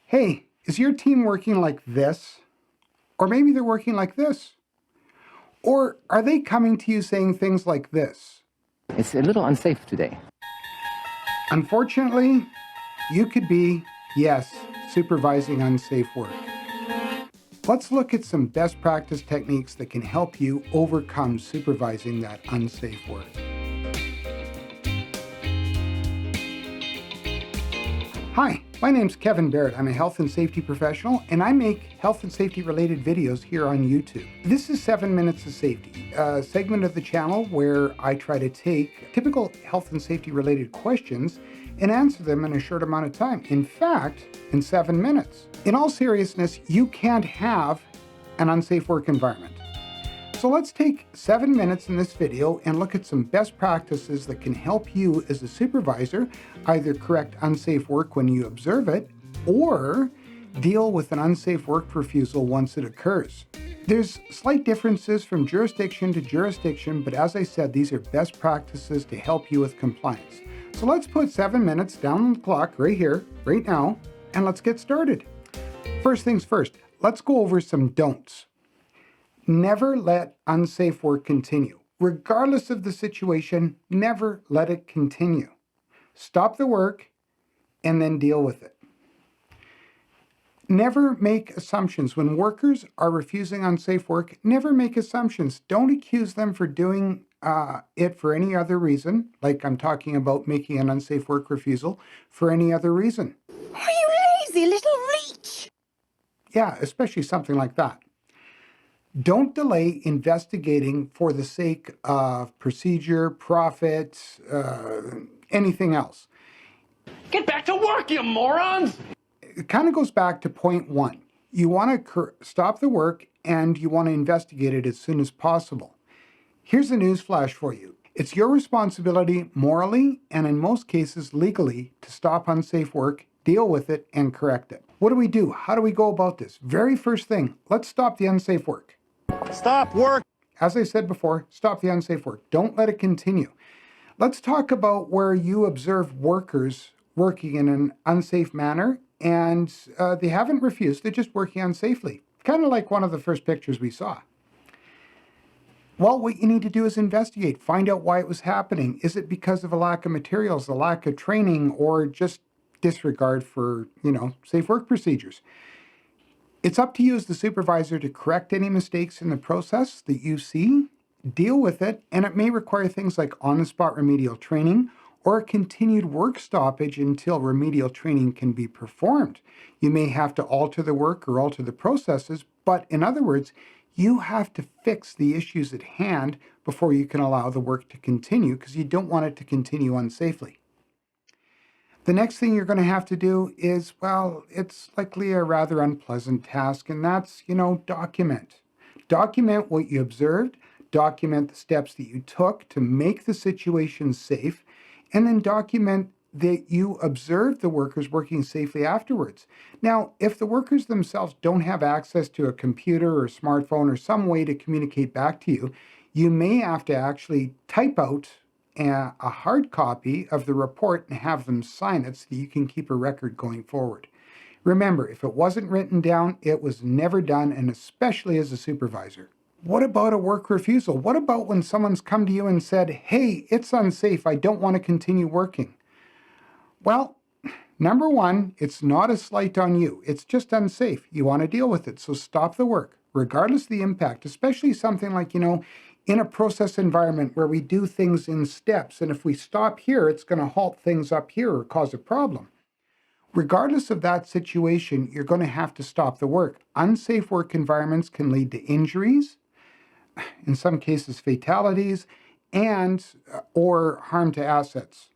Hey, is your team working like this? Or maybe they're working like this. Or are they coming to you saying things like this? It's a little unsafe today. Unfortunately, you could be, yes, supervising unsafe work. Let's look at some best practice techniques that can help you overcome supervising that unsafe work. Hi, my name's Kevin Barrett. I'm a health and safety professional, and I make health and safety related videos here on YouTube. This is 7 Minutes of Safety, a segment of the channel where I try to take typical health and safety related questions and answer them in a short amount of time. In fact, in 7 minutes. In all seriousness, you can't have an unsafe work environment. So let's take 7 minutes in this video and look at some best practices that can help you as a supervisor either correct unsafe work when you observe it or deal with an unsafe work refusal once it occurs. There's slight differences from jurisdiction to jurisdiction, but as I said, these are best practices to help you with compliance. So let's put 7 minutes down on the clock right here, right now, and let's get started. First things first, let's go over some don'ts. Never let unsafe work continue. Regardless of the situation, never let it continue. Stop the work and then deal with it. Never make assumptions. When workers are refusing unsafe work, never make assumptions. Don't accuse them for doing it for any other reason, like I'm talking about making an unsafe work refusal, for any other reason. Are you lazy little leech? Yeah, especially something like that. Don't delay investigating for the sake of procedure, profit, anything else. Get back to work, you morons! It kind of goes back to point one. You want to stop the work and you want to investigate it as soon as possible. Here's a news flash for you. It's your responsibility morally and in most cases legally to stop unsafe work, deal with it, and correct it. What do? How do we go about this? Very first thing, let's stop the unsafe work. Stop work! As I said before, stop the unsafe work. Don't let it continue. Let's talk about where you observe workers working in an unsafe manner and they haven't refused, they're just working unsafely. Kind of like one of the first pictures we saw. Well, what you need to do is investigate, find out why it was happening. Is it because of a lack of materials, a lack of training, or just disregard for, safe work procedures? It's up to you as the supervisor to correct any mistakes in the process that you see, deal with it, and it may require things like on-the-spot remedial training or a continued work stoppage until remedial training can be performed. You may have to alter the work or alter the processes, but in other words, you have to fix the issues at hand before you can allow the work to continue because you don't want it to continue unsafely. The next thing you're going to have to do is, it's likely a rather unpleasant task, and that's, document. Document what you observed, document the steps that you took to make the situation safe, and then document that you observed the workers working safely afterwards. Now, if the workers themselves don't have access to a computer or smartphone or some way to communicate back to you, you may have to actually type out a hard copy of the report and have them sign it so that you can keep a record going forward. Remember, if it wasn't written down, it was never done, and especially as a supervisor. What about a work refusal? What about when someone's come to you and said, hey, it's unsafe, I don't want to continue working? Well, number one, it's not a slight on you. It's just unsafe. You want to deal with it, so stop the work, regardless of the impact, especially something like, in a process environment where we do things in steps, and if we stop here, it's going to halt things up here or cause a problem. Regardless of that situation, you're going to have to stop the work. Unsafe work environments can lead to injuries, in some cases fatalities, and or harm to assets.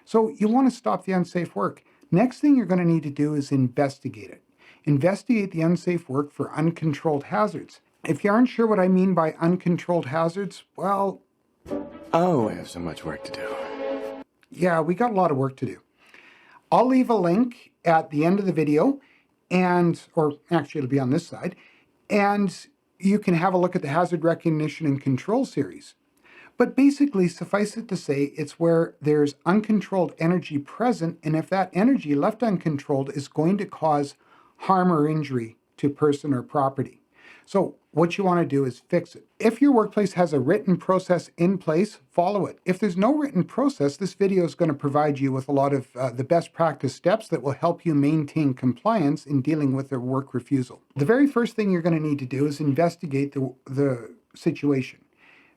So you want to stop the unsafe work. Next thing you're going to need to do is investigate it. Investigate the unsafe work for uncontrolled hazards. If you aren't sure what I mean by uncontrolled hazards, Oh, I have so much work to do. Yeah, we got a lot of work to do. I'll leave a link at the end of the video, or actually it'll be on this side, and you can have a look at the Hazard Recognition and Control series. But basically, suffice it to say, it's where there's uncontrolled energy present, and if that energy left uncontrolled is going to cause harm or injury to person or property. So what you want to do is fix it. If your workplace has a written process in place, follow it. If there's no written process, this video is going to provide you with a lot of the best practice steps that will help you maintain compliance in dealing with a work refusal. The very first thing you're going to need to do is investigate the situation.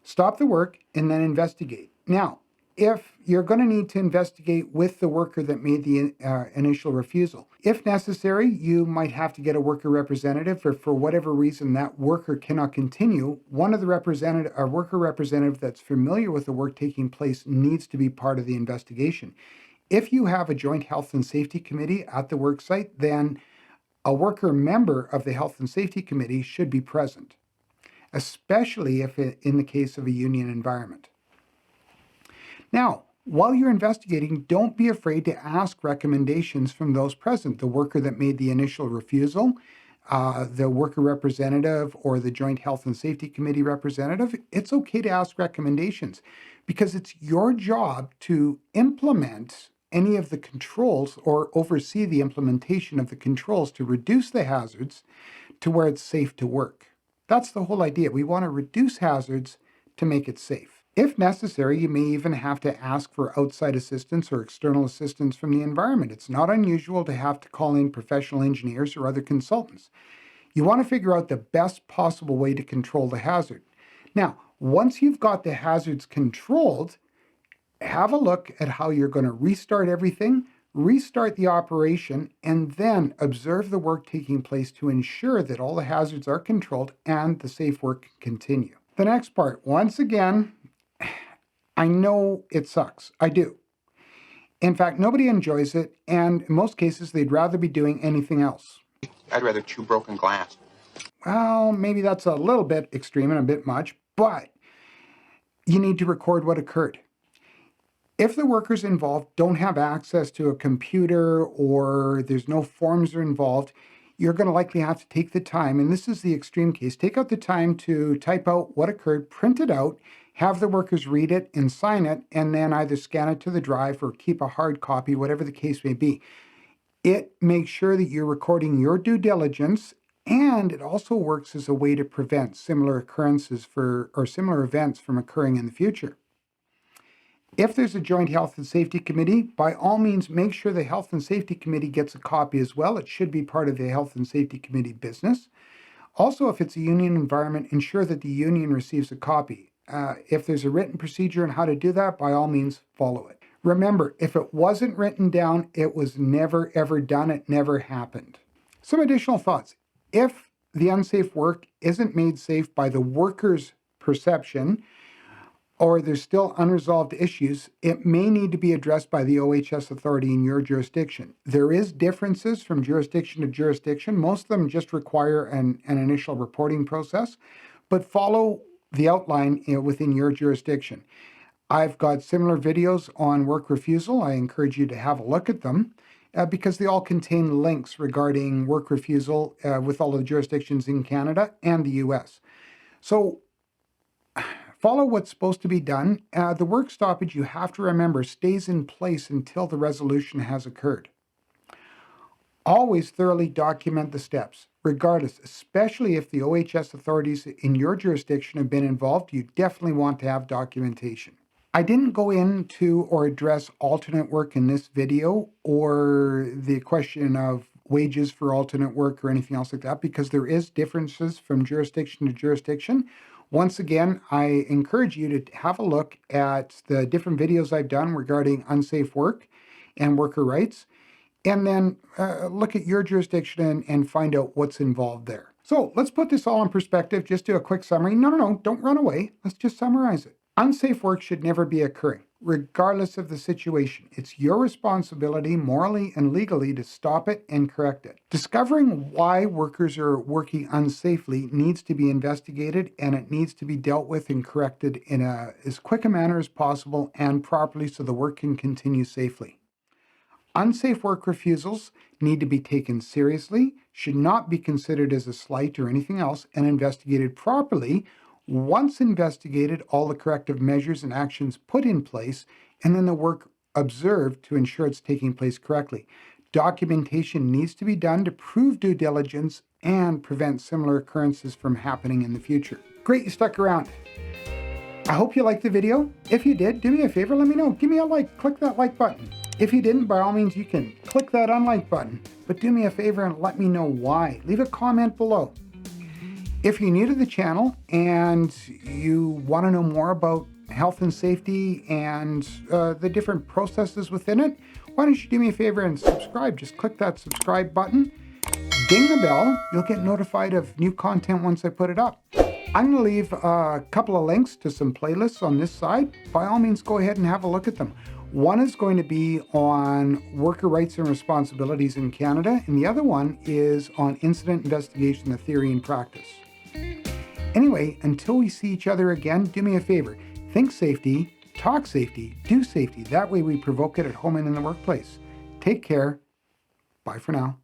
Stop the work and then investigate. Now, if you're going to need to investigate with the worker that made the initial refusal. If necessary, you might have to get a worker representative, or for whatever reason that worker cannot continue, one of the worker representative that's familiar with the work taking place needs to be part of the investigation. If you have a joint health and safety committee at the work site, then a worker member of the health and safety committee should be present, especially if in the case of a union environment. Now, while you're investigating, don't be afraid to ask recommendations from those present, the worker that made the initial refusal, the worker representative, or the Joint Health and Safety Committee representative. It's okay to ask recommendations because it's your job to implement any of the controls or oversee the implementation of the controls to reduce the hazards to where it's safe to work. That's the whole idea. We want to reduce hazards to make it safe. If necessary, you may even have to ask for outside assistance or external assistance from the environment. It's not unusual to have to call in professional engineers or other consultants. You want to figure out the best possible way to control the hazard. Now, once you've got the hazards controlled, have a look at how you're going to restart everything, restart the operation, and then observe the work taking place to ensure that all the hazards are controlled and the safe work can continue. The next part, once again, I know it sucks. I do. In fact, nobody enjoys it, and in most cases, they'd rather be doing anything else. I'd rather chew broken glass. Well, maybe that's a little bit extreme and a bit much, but you need to record what occurred. If the workers involved don't have access to a computer or there's no forms involved, you're going to likely have to take the time, and this is the extreme case, take out the time to type out what occurred, print it out, have the workers read it and sign it, and then either scan it to the drive or keep a hard copy, whatever the case may be. It makes sure that you're recording your due diligence, and it also works as a way to prevent similar occurrences or similar events from occurring in the future. If there's a joint health and safety committee, by all means, make sure the health and safety committee gets a copy as well. It should be part of the health and safety committee business. Also, if it's a union environment, ensure that the union receives a copy. If there's a written procedure on how to do that, by all means, follow it. Remember, if it wasn't written down, it was never, ever done. It never happened. Some additional thoughts. If the unsafe work isn't made safe by the worker's perception, or there's still unresolved issues, it may need to be addressed by the OHS authority in your jurisdiction. There is differences from jurisdiction to jurisdiction. Most of them just require an initial reporting process, but follow the outline within your jurisdiction. I've got similar videos on work refusal. I encourage you to have a look at them because they all contain links regarding work refusal with all of the jurisdictions in Canada and the US. So follow what's supposed to be done. The work stoppage, you have to remember, stays in place until the resolution has occurred. Always thoroughly document the steps, regardless, especially if the OHS authorities in your jurisdiction have been involved. You definitely want to have documentation. I didn't go into or address alternate work in this video or the question of wages for alternate work or anything else like that because there is differences from jurisdiction to jurisdiction. Once again, I encourage you to have a look at the different videos I've done regarding unsafe work and worker rights, and then look at your jurisdiction and find out what's involved there. So let's put this all in perspective. Just do a quick summary. No, don't run away. Let's just summarize it. Unsafe work should never be occurring, regardless of the situation. It's your responsibility, morally and legally, to stop it and correct it. Discovering why workers are working unsafely needs to be investigated, and it needs to be dealt with and corrected in as quick a manner as possible and properly so the work can continue safely. Unsafe work refusals need to be taken seriously, should not be considered as a slight or anything else, and investigated properly. Once investigated, all the corrective measures and actions put in place, and then the work observed to ensure it's taking place correctly. Documentation needs to be done to prove due diligence and prevent similar occurrences from happening in the future. Great you stuck around. I hope you liked the video. If you did, do me a favor, let me know. Give me a like, click that like button. If you didn't, by all means, you can click that unlike button. But do me a favor and let me know why. Leave a comment below. If you're new to the channel and you want to know more about health and safety and the different processes within it, why don't you do me a favor and subscribe? Just click that subscribe button, ding the bell. You'll get notified of new content once I put it up. I'm going to leave a couple of links to some playlists on this side. By all means, go ahead and have a look at them. One is going to be on worker rights and responsibilities in Canada, and the other one is on incident investigation, the theory and practice. Anyway, until we see each other again, do me a favor. Think safety, talk safety, do safety. That way we provoke it at home and in the workplace. Take care. Bye for now.